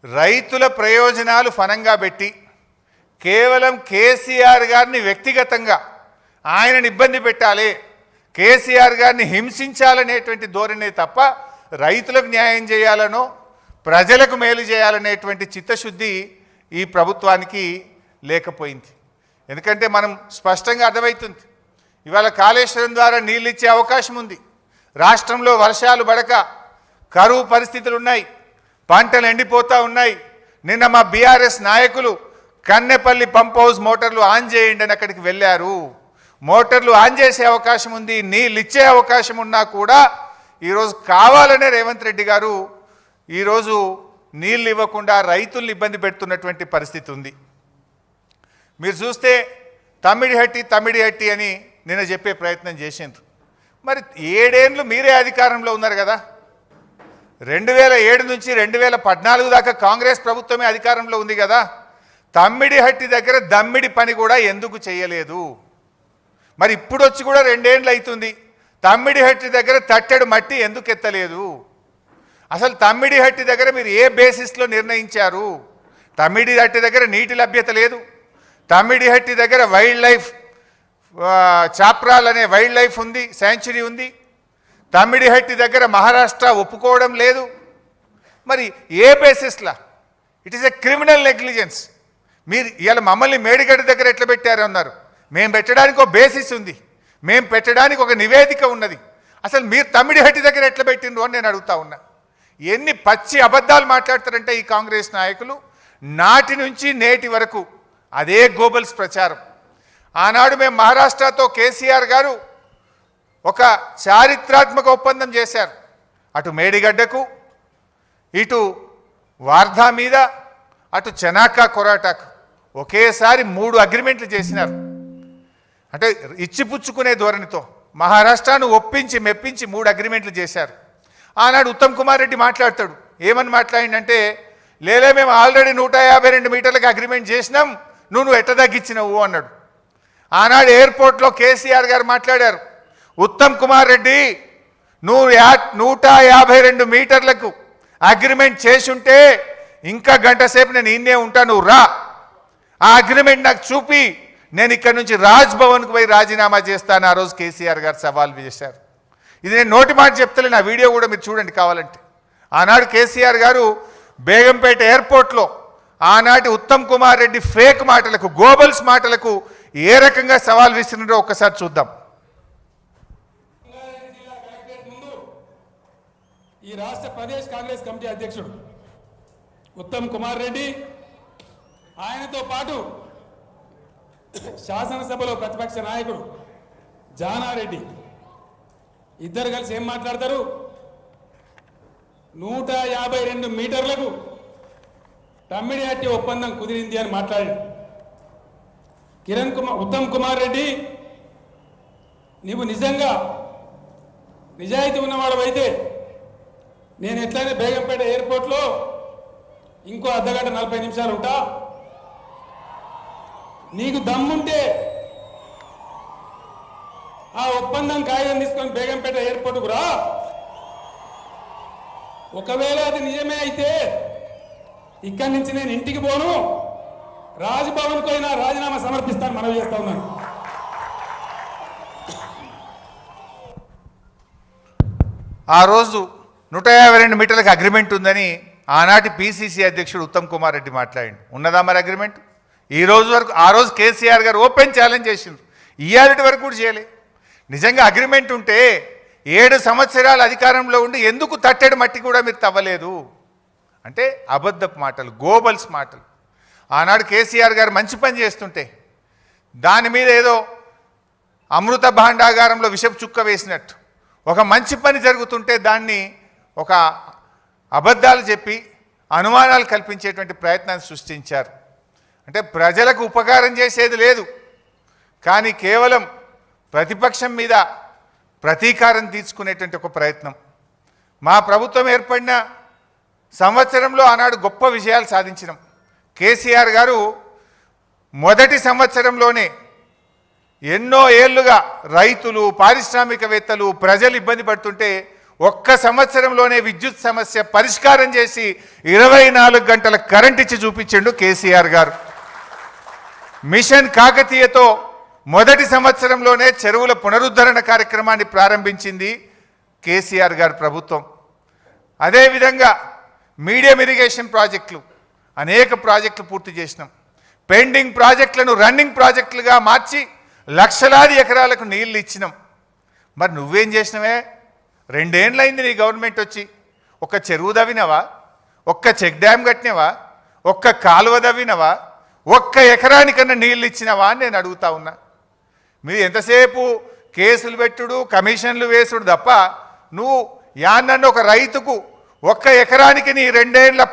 రైతుల ప్రయోజనాలు ఫనంగా పెట్టి కేవలం కేసీఆర్ గారిని వ్యక్తిగతంగా ఆయనని ఇబ్బంది పెట్టాలి, కేసీఆర్ గారిని హింసించాలనేటువంటి ధోరణే తప్ప రైతులకు న్యాయం చేయాలనో ప్రజలకు మేలు చేయాలనేటువంటి చిత్తశుద్ధి ఈ ప్రభుత్వానికి లేకపోయింది. ఎందుకంటే మనం స్పష్టంగా అర్థమవుతుంది, ఇవాళ కాళేశ్వరం ద్వారా నీళ్ళు ఇచ్చే అవకాశం ఉంది. రాష్ట్రంలో వర్షాలు పడక కరువు పరిస్థితులు ఉన్నాయి, పంటలు ఎండిపోతూ ఉన్నాయి. నిన్న మా బీఆర్ఎస్ నాయకులు కన్నెపల్లి పంప్ హౌస్ మోటార్లు ఆన్ చేయండి అని అక్కడికి వెళ్ళారు. మోటార్లు ఆన్ చేసే అవకాశం ఉంది, నీళ్ళు ఇచ్చే అవకాశం ఉన్నా కూడా ఈరోజు కావాలనే రేవంత్ రెడ్డి గారు ఈరోజు నీళ్ళు ఇవ్వకుండా రైతుల్ని ఇబ్బంది పెడుతున్నటువంటి పరిస్థితి ఉంది. మీరు చూస్తే తమ్మిడిహట్టి అని నిన్న చెప్పే ప్రయత్నం చేసిండ్రు. మరి 7 ఏళ్ళు మీరే అధికారంలో ఉన్నారు కదా, 2007 నుంచి 2014 దాకా కాంగ్రెస్ ప్రభుత్వమే అధికారంలో ఉంది కదా, తమ్మిడిహట్టి దగ్గర దమ్మిడి పని కూడా ఎందుకు చేయలేదు? మరి ఇప్పుడు వచ్చి కూడా 2 ఏళ్ళు అవుతుంది, తమ్మిడిహట్టి దగ్గర తట్టెడు మట్టి ఎందుకు ఎత్తలేదు? అసలు తమ్మిడిహట్టి దగ్గర మీరు ఏ బేసిస్లో నిర్ణయించారు? తమ్మిడిహట్టి దగ్గర నీటి లభ్యత లేదు, తమ్మిడిహట్టి దగ్గర వైల్డ్ లైఫ్ చాప్రాల్ అనే వైల్డ్ లైఫ్ ఉంది, శాంచురీ ఉంది, తమ్మిడిహట్టి దగ్గర మహారాష్ట్ర ఒప్పుకోవడం లేదు. మరి ఏ బేసిస్లా? It is a criminal negligence. మీరు ఇవాళ మమ్మల్ని మేడిగడ్డ దగ్గర ఎట్లా పెట్టారు అన్నారు, మేము పెట్టడానికి ఒక బేసిస్ ఉంది, మేము పెట్టడానికి ఒక నివేదిక ఉన్నది. అసలు మీరు తమ్మిడిహట్టి దగ్గర ఎట్లా పెట్టిండ్రు అని నేను అడుగుతా ఉన్నా. ఎన్ని పచ్చి అబద్ధాలు మాట్లాడతారంటే ఈ కాంగ్రెస్ నాయకులు. నాటి నుంచి నేటి వరకు అదే గోబల్స్ ప్రచారం. ఆనాడు మేము మహారాష్ట్రతో కేసీఆర్ గారు ఒక చారిత్రాత్మక ఒప్పందం చేశారు. అటు మేడిగడ్డకు, ఇటు వార్ధా మీద, అటు చెనాకా కొరాటాకు ఒకేసారి 3 అగ్రిమెంట్లు చేసినారు. అంటే ఇచ్చిపుచ్చుకునే ధోరణితో మహారాష్ట్రను ఒప్పించి మెప్పించి 3 అగ్రిమెంట్లు చేశారు. ఆనాడు ఉత్తమ్ కుమార్ రెడ్డి మాట్లాడతాడు, ఏమని మాట్లాడిందంటే, లేలే మేము ఆల్రెడీ 152 మీటర్లకు అగ్రిమెంట్ చేసినాం, నువ్వు ఎట్ట తగ్గించినవు అన్నాడు. ఆనాడు ఎయిర్పోర్ట్లో కేసీఆర్ గారు మాట్లాడారు, ఉత్తమ్ కుమార్ రెడ్డి నువ్వు 152 మీటర్లకు అగ్రిమెంట్ చేసుంటే ఇంకా గంట సేపు నేను ఇన్నే ఉంటా, నువ్వు రా, ఆ అగ్రిమెంట్ నాకు చూపి నేను ఇక్కడ నుంచి రాజ్ భవన్కు పోయి రాజీనామా చేస్తాను. ఆ రోజు కేసీఆర్ గారు సవాల్ చేశారు. ఇది నేను నోటి మాట చెప్తలే, నా వీడియో కూడా మీరు చూడండి కావాలంటే. ఆనాడు కేసీఆర్ గారు బేగంపేట ఎయిర్పోర్ట్లో ఆనాటి ఉత్తమ్ కుమార్ రెడ్డి ఫేక్ మాటలకు, గోబల్స్ మాటలకు ఏ రకంగా సవాల్ విసిరినారో ఒక్కసారి చూద్దాం. ఈ రాష్ట్ర ప్రదేశ్ కాంగ్రెస్ కమిటీ అధ్యక్షుడు ఉత్తమ్ కుమార్ రెడ్డి, ఆయనతో పాటు శాసనసభలో ప్రతిపక్ష నాయకుడు జానారెడ్డి ఇద్దరు కలిసి ఏం మాట్లాడతారు? 152 మీటర్లకు తమ్మిడిహట్టి ఒప్పందం కుదిరింది అని మాట్లాడాడు. ఉత్తమ్ కుమార్ రెడ్డి, నీవు నిజంగా నిజాయితీ ఉన్నవాడు నేను ఎట్లయినా బేగంపేట ఎయిర్పోర్ట్లో ఇంకో అర్ధగంట 40 నిమిషాలు ఉంటా, నీకు దమ్ముంటే ఆ ఒప్పందం కాగితం తీసుకొని బేగంపేట ఎయిర్పోర్టుకు రా. ఒకవేళ అది నిజమే అయితే ఇక్కడి నుంచి నేను ఇంటికి పోను, రాజ్భవన్కు అయినా రాజీనామా సమర్పిస్తాను మనవి చేస్తా ఉన్నాను. ఆ రోజు 152 మీటర్లకు అగ్రిమెంట్ ఉందని ఆనాటి పిసిసి అధ్యక్షుడు ఉత్తమ్ కుమార్ రెడ్డి మాట్లాడిండు. ఉన్నదా మరి అగ్రిమెంట్? ఈ రోజు వరకు, ఆ రోజు కేసీఆర్ గారు ఓపెన్ ఛాలెంజ్ చేసిండ్రు, ఇయ్యాలటి వరకు కూడా చేయలే. నిజంగా అగ్రిమెంట్ ఉంటే 7 సంవత్సరాలు అధికారంలో ఉండి ఎందుకు తట్టెడు మట్టి కూడా మీరు తవ్వలేదు? అంటే అబద్ధపు మాటలు, గోబల్స్ మాటలు. ఆనాడు కేసీఆర్ గారు మంచి పని చేస్తుంటే దాని మీద ఏదో అమృత భాండాగారంలో విషపు చుక్క వేసినట్టు, ఒక మంచి పని జరుగుతుంటే దాన్ని ఒక అబద్ధాలు చెప్పి అనుమానాలు కల్పించేటువంటి ప్రయత్నాన్ని సృష్టించారు. అంటే ప్రజలకు ఉపకారం చేసేది లేదు, కానీ కేవలం ప్రతిపక్షం మీద ప్రతీకారం తీసుకునేటువంటి ఒక ప్రయత్నం. మా ప్రభుత్వం ఏర్పడిన సంవత్సరంలో ఆనాడు గొప్ప విజయాలు సాధించినాం. కేసీఆర్ గారు మొదటి సంవత్సరంలోనే ఎన్నో ఏళ్లుగా రైతులు, పారిశ్రామికవేత్తలు, ప్రజలు ఇబ్బంది పడుతుంటే ఒక్క సంవత్సరంలోనే విద్యుత్ సమస్య పరిష్కారం చేసి 24 గంటల కరెంట్ ఇచ్చి చూపించిండు కేసీఆర్ గారు. మిషన్ కాకతీయతో మొదటి సంవత్సరంలోనే చెరువుల పునరుద్ధరణ కార్యక్రమాన్ని ప్రారంభించింది కేసీఆర్ గారి ప్రభుత్వం. అదేవిధంగా మీడియం ఇరిగేషన్ ప్రాజెక్టులు అనేక ప్రాజెక్టులు పూర్తి చేసినాం. పెండింగ్ ప్రాజెక్టులను రన్నింగ్ ప్రాజెక్టులుగా మార్చి లక్షలాది ఎకరాలకు నీళ్లు ఇచ్చినాం. మరి నువ్వేం చేసినవే? 2 ఏండ్లైంది నీ గవర్నమెంట్ వచ్చి. ఒక్క చెరువు దవ్వినవా? ఒక్క చెక్ డ్యామ్ కట్టినవా? ఒక్క కాలువ దవ్వినవా? ఒక్క ఎకరానికన్నా నీళ్ళు ఇచ్చినవా అని నేను అడుగుతా ఉన్నా. మీరు ఎంతసేపు కేసులు పెట్టుడు, కమిషన్లు వేసుడు తప్ప నువ్వు యాన్నన్న ఒక రైతుకు ఒక్క ఎకరానికి నీ 2 ఏండ్ల